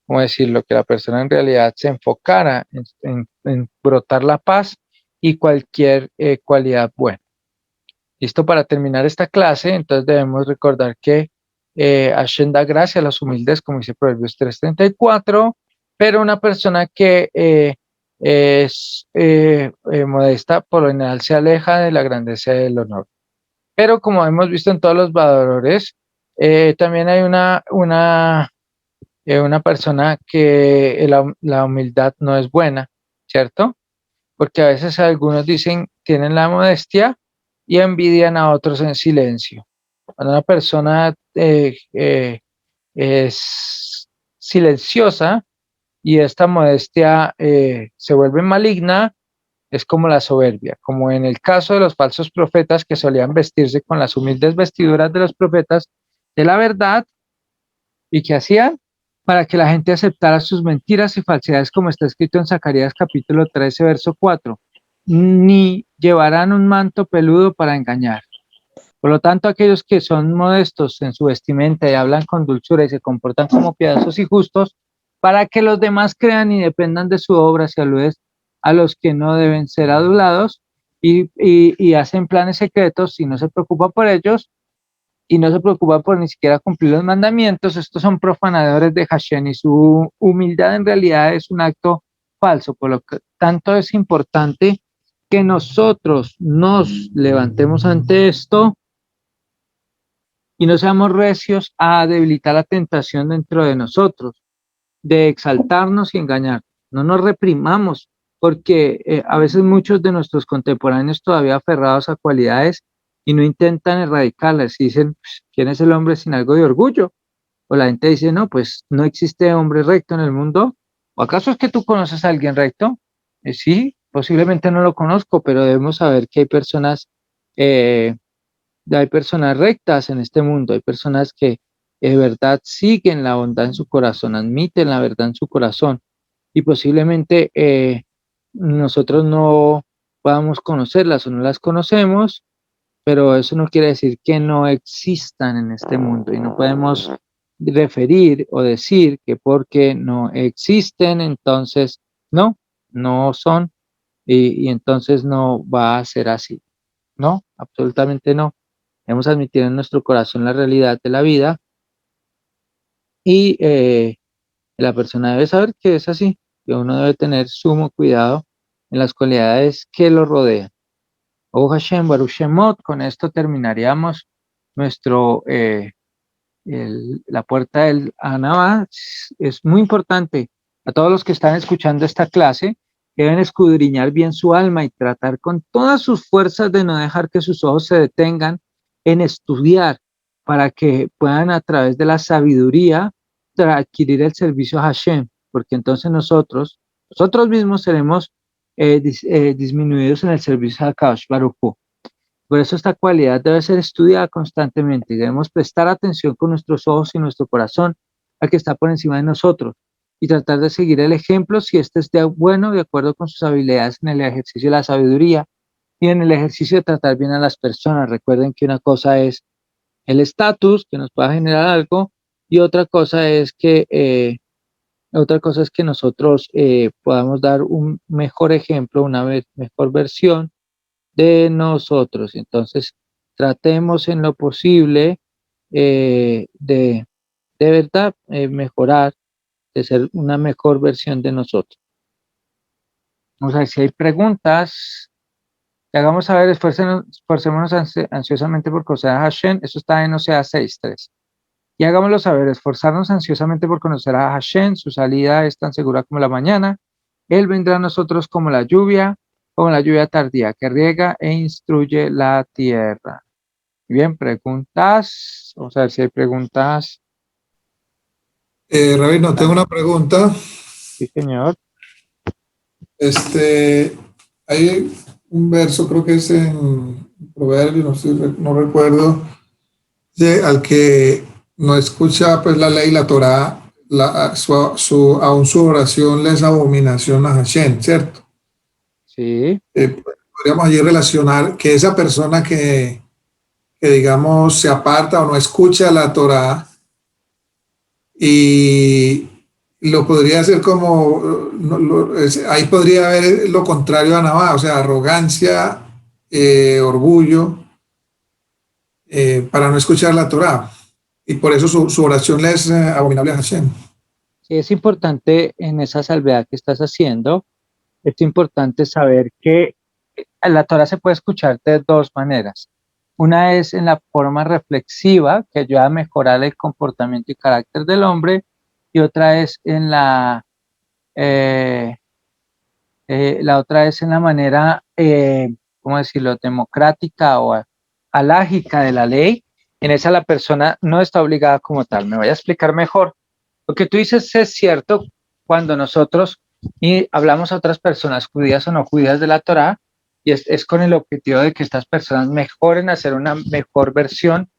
¿cómo decirlo? Que la persona en realidad se enfocara en brotar la paz y cualquier cualidad buena. Listo, para terminar esta clase, entonces debemos recordar que Hashem da gracia a los humildes, como dice Proverbios 3:34, pero una persona que es modesta, por lo general se aleja de la grandeza y del honor. Pero como hemos visto en todos los valores, también hay una persona que la humildad no es buena, ¿cierto? Porque a veces algunos dicen, tienen la modestia y envidian a otros en silencio. Cuando una persona es silenciosa y esta modestia se vuelve maligna, es como la soberbia, como en el caso de los falsos profetas que solían vestirse con las humildes vestiduras de los profetas de la verdad y que hacían para que la gente aceptara sus mentiras y falsedades, como está escrito en Zacarías capítulo 13, verso 4, ni llevarán un manto peludo para engañar. Por lo tanto, aquellos que son modestos en su vestimenta y hablan con dulzura y se comportan como piadosos y justos, para que los demás crean y dependan de su obra, si aludes a los que no deben ser adulados y hacen planes secretos y no se preocupa por ellos y no se preocupa por ni siquiera cumplir los mandamientos, estos son profanadores de Hashem y su humildad en realidad es un acto falso. Por lo que tanto es importante que nosotros nos levantemos ante esto y no seamos recios a debilitar la tentación dentro de nosotros, de exaltarnos y engañar. No nos reprimamos, porque a veces muchos de nuestros contemporáneos todavía aferrados a cualidades y no intentan erradicarlas. Y dicen, pues, ¿quién es el hombre sin algo de orgullo? O la gente dice, no, pues no existe hombre recto en el mundo. ¿O acaso es que tú conoces a alguien recto? Sí, posiblemente no lo conozco, pero debemos saber que eh, hay personas rectas en este mundo, hay personas que de verdad siguen la bondad en su corazón, admiten la verdad en su corazón y posiblemente nosotros no podamos conocerlas o no las conocemos, pero eso no quiere decir que no existan en este mundo y no podemos referir o decir que porque no existen, entonces no son y entonces no va a ser así. No, absolutamente no. Debemos admitir en nuestro corazón la realidad de la vida y la persona debe saber que es así, que uno debe tener sumo cuidado en las cualidades que lo rodean. Oh Hashem, Baruch Shemot, con esto terminaríamos nuestro, la puerta del Anabá. Es muy importante a todos los que están escuchando esta clase, que deben escudriñar bien su alma y tratar con todas sus fuerzas de no dejar que sus ojos se detengan en estudiar para que puedan a través de la sabiduría adquirir el servicio a Hashem, porque entonces nosotros mismos seremos disminuidos en el servicio a Kadosh Baruj Hu. Por eso esta cualidad debe ser estudiada constantemente y debemos prestar atención con nuestros ojos y nuestro corazón al que está por encima de nosotros y tratar de seguir el ejemplo si este es bueno, de acuerdo con sus habilidades en el ejercicio de la sabiduría y en el ejercicio de tratar bien a las personas. Recuerden que una cosa es el estatus que nos pueda generar algo y otra cosa es que nosotros podamos dar un mejor ejemplo, una mejor versión de nosotros. Entonces, tratemos en lo posible de verdad mejorar, de ser una mejor versión de nosotros. Vamos a ver si hay preguntas. Que hagamos saber, esforcémonos ansiosamente por conocer a Hashem. Eso está en Oseas 6:3. Y hagámoslo saber, esforzarnos ansiosamente por conocer a Hashem. Su salida es tan segura como la mañana. Él vendrá a nosotros como la lluvia tardía que riega e instruye la tierra. Bien, preguntas. Vamos a ver si hay preguntas. Rabino, tengo una pregunta. Sí, señor. Hay un verso, creo que es en Proverbios, no recuerdo, al que no escucha pues la ley, la Torá, aún su oración le es abominación a Hashem, ¿cierto? Sí. Podríamos allí relacionar que esa persona que digamos se aparta o no escucha la Torá y lo podría hacer como, ahí podría haber lo contrario a Navá, o sea, arrogancia, orgullo, para no escuchar la Torá. Y por eso su oración le es abominable a Hashem. Sí, es importante en esa salvedad que estás haciendo, es importante saber que la Torah se puede escuchar de dos maneras. Una es en la forma reflexiva, que ayuda a mejorar el comportamiento y carácter del hombre, y otra es en la otra es en la manera, ¿cómo decirlo?, democrática o alágica de la ley. En esa la persona no está obligada como tal. Me voy a explicar mejor. Lo que tú dices es cierto cuando nosotros hablamos a otras personas judías o no judías de la Torá, y es con el objetivo de que estas personas mejoren, hacer una mejor versión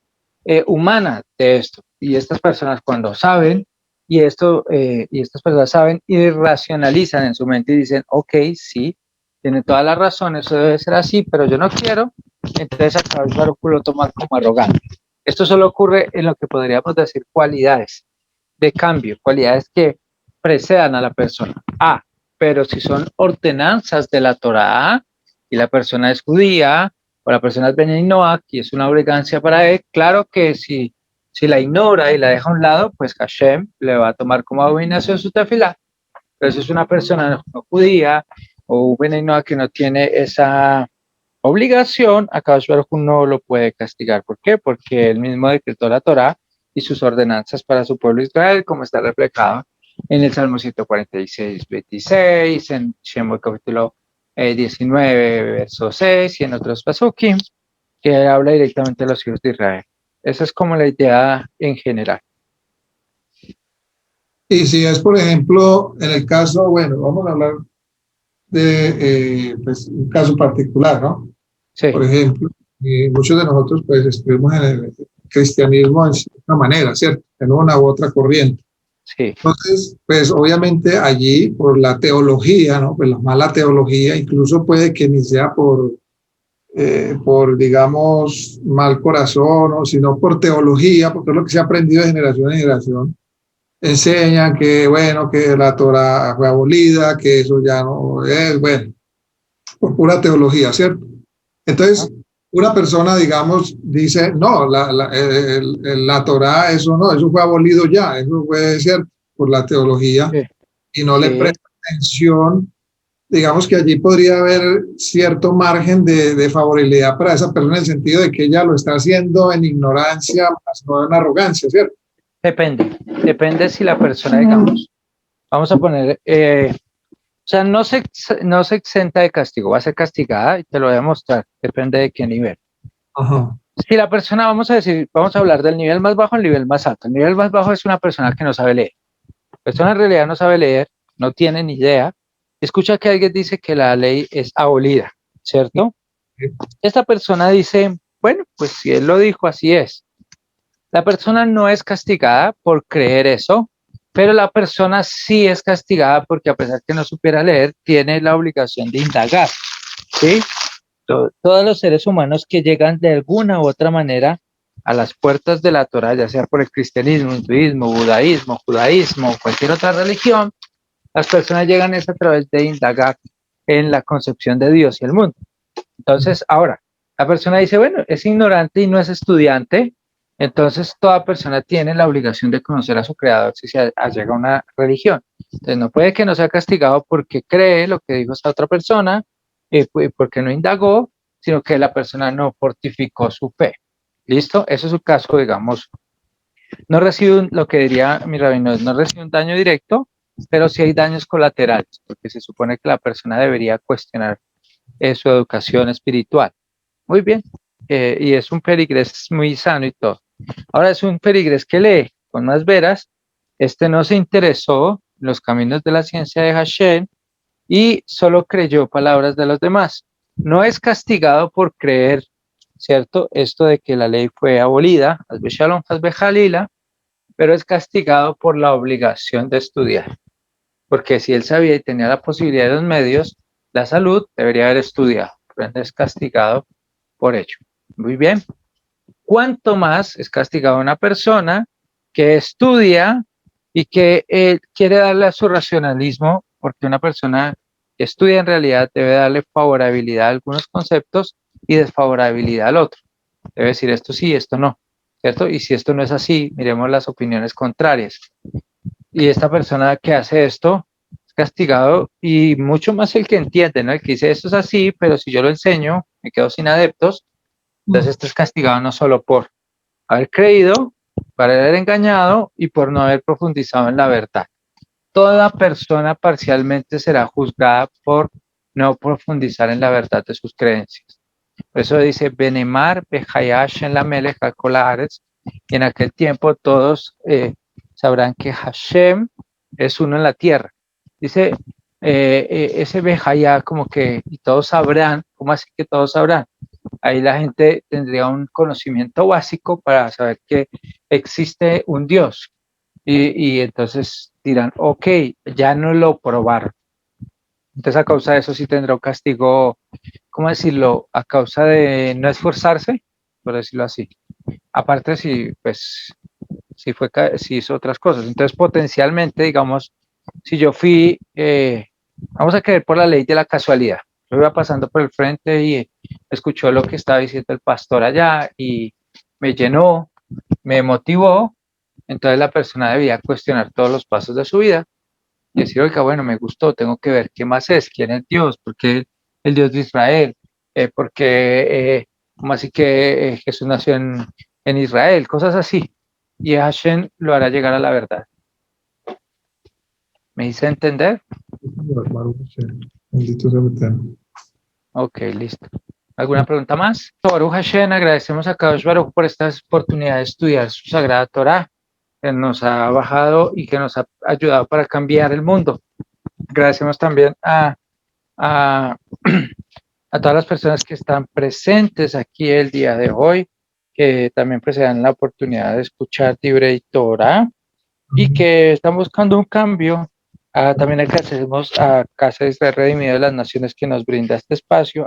humana de esto. Y estas personas cuando saben y y estas personas saben y racionalizan en su mente y dicen, ok, sí, tiene toda la razón, eso debe ser así, pero yo no quiero, entonces acá el Baruch lo toma como arrogante. Esto solo ocurre en lo que podríamos decir cualidades de cambio, cualidades que precedan a la persona. Pero si son ordenanzas de la Torá y la persona es judía o la persona es beninoa y es una obligancia para él, claro que si la ignora y la deja a un lado, pues Hashem le va a tomar como abominación su tefilá. Pero si es una persona no judía o beninoa que no tiene esa obligación, Akadosh Baruj Hu no lo puede castigar. ¿Por qué? Porque él mismo decretó la Torá y sus ordenanzas para su pueblo Israel, como está reflejado en el Salmo 146, 26, en Shemot capítulo 19, verso 6, y en otros pasukim, que habla directamente de los hijos de Israel. Esa es como la idea en general. Y si es, por ejemplo, en el caso, bueno, vamos a hablar de pues, un caso particular, ¿no? Sí, Por ejemplo, muchos de nosotros pues estuvimos en el cristianismo en cierta manera, ¿cierto? En una u otra corriente. sí, Entonces, pues obviamente allí por la teología, ¿no? Pues la mala teología, incluso puede que ni sea por digamos, mal corazón, o sino por teología, porque es lo que se ha aprendido de generación en generación. Enseñan que, bueno, que la Torah fue abolida, que eso ya no es, bueno, por pura teología, ¿cierto? Entonces, una persona, digamos, dice, no, la Torah, eso no, eso fue abolido ya, eso fue cierto por la teología, sí, y no le sí. presta atención. Digamos que allí podría haber cierto margen de favorabilidad para esa persona en el sentido de que ella lo está haciendo en ignorancia, más no en arrogancia, ¿cierto? Depende si la persona, digamos, vamos a poner, o sea, no se exenta de castigo, va a ser castigada y te lo voy a mostrar, depende de qué nivel. Ajá. Si la persona, vamos a decir, vamos a hablar del nivel más bajo al nivel más alto. El nivel más bajo es una persona que no sabe leer. La persona en realidad no sabe leer, no tiene ni idea. Escucha que alguien dice que la ley es abolida, ¿cierto? Esta persona dice, bueno, pues si él lo dijo, así es. La persona no es castigada por creer eso, pero la persona sí es castigada porque a pesar que no supiera leer, tiene la obligación de indagar, ¿sí? Todos los seres humanos que llegan de alguna u otra manera a las puertas de la Torah, ya sea por el cristianismo, hinduismo, budaísmo, judaísmo, cualquier otra religión, las personas llegan es a través de indagar en la concepción de Dios y el mundo. Entonces, ahora, la persona dice, bueno, es ignorante y no es estudiante, entonces toda persona tiene la obligación de conocer a su creador si se allega a una religión. Entonces, no puede que no sea castigado porque cree lo que dijo esa otra persona, porque no indagó, sino que la persona no fortificó su fe. ¿Listo? Ese es su caso, digamos. No recibe lo que diría mi rabino, no recibe un daño directo, pero sí hay daños colaterales, porque se supone que la persona debería cuestionar su educación espiritual. Muy bien. Y es un perigrés muy sano y todo. Ahora es un perigrés que lee con más veras. Este no se interesó en los caminos de la ciencia de Hashem y solo creyó palabras de los demás. No es castigado por creer, ¿cierto? Esto de que la ley fue abolida, Hasbe Shalom, Hasbe Jalila, pero es castigado por la obligación de estudiar. Porque si él sabía y tenía la posibilidad de los medios, la salud debería haber estudiado. Por ende es castigado por ello. Muy bien. ¿Cuánto más es castigado una persona que estudia y que quiere darle a su racionalismo? Porque una persona que estudia en realidad debe darle favorabilidad a algunos conceptos y desfavorabilidad al otro. Debe decir esto sí, esto no, ¿cierto? Y si esto no es así, miremos las opiniones contrarias. Y esta persona que hace esto es castigado y mucho más el que entiende, ¿no? El que dice esto es así, pero si yo lo enseño, me quedo sin adeptos. Entonces esto es castigado no solo por haber creído, por haber engañado y por no haber profundizado en la verdad. Toda persona parcialmente será juzgada por no profundizar en la verdad de sus creencias. Por eso dice, Benemar, Behayash en la Melech Kolares, y en aquel tiempo todos sabrán que Hashem es uno en la tierra. Dice ese Behayá como que, y todos sabrán, ¿cómo así que todos sabrán? Ahí la gente tendría un conocimiento básico para saber que existe un Dios. y entonces dirán, ok, ya no lo probaron. Entonces a causa de eso sí tendrá un castigo, ¿cómo decirlo? A causa de no esforzarse, por decirlo así. Aparte si, pues, si hizo otras cosas. Entonces potencialmente, digamos, si yo fui, vamos a creer por la ley de la casualidad. Yo iba pasando por el frente y escuchó lo que estaba diciendo el pastor allá y me llenó, me motivó. Entonces la persona debía cuestionar todos los pasos de su vida y decir, oiga, bueno, me gustó, tengo que ver qué más es, quién es Dios, por qué el Dios de Israel, por qué, cómo así que Jesús nació en Israel, cosas así. Y Hashem lo hará llegar a la verdad. ¿Me hice entender? Baruch Hashem. Bendito sea el Eterno. Ok, listo. ¿Alguna pregunta más? Baruch Hashem, agradecemos a Kadosh Baruch por esta oportunidad de estudiar su Sagrada Torah, que nos ha bajado y que nos ha ayudado para cambiar el mundo. Agradecemos también a, a todas las personas que están presentes aquí el día de hoy, que también pues, se dan la oportunidad de escuchar Divrei Torah y que están buscando un cambio. También agradecemos a Casa de Israel Redimido de las Naciones que nos brinda este espacio.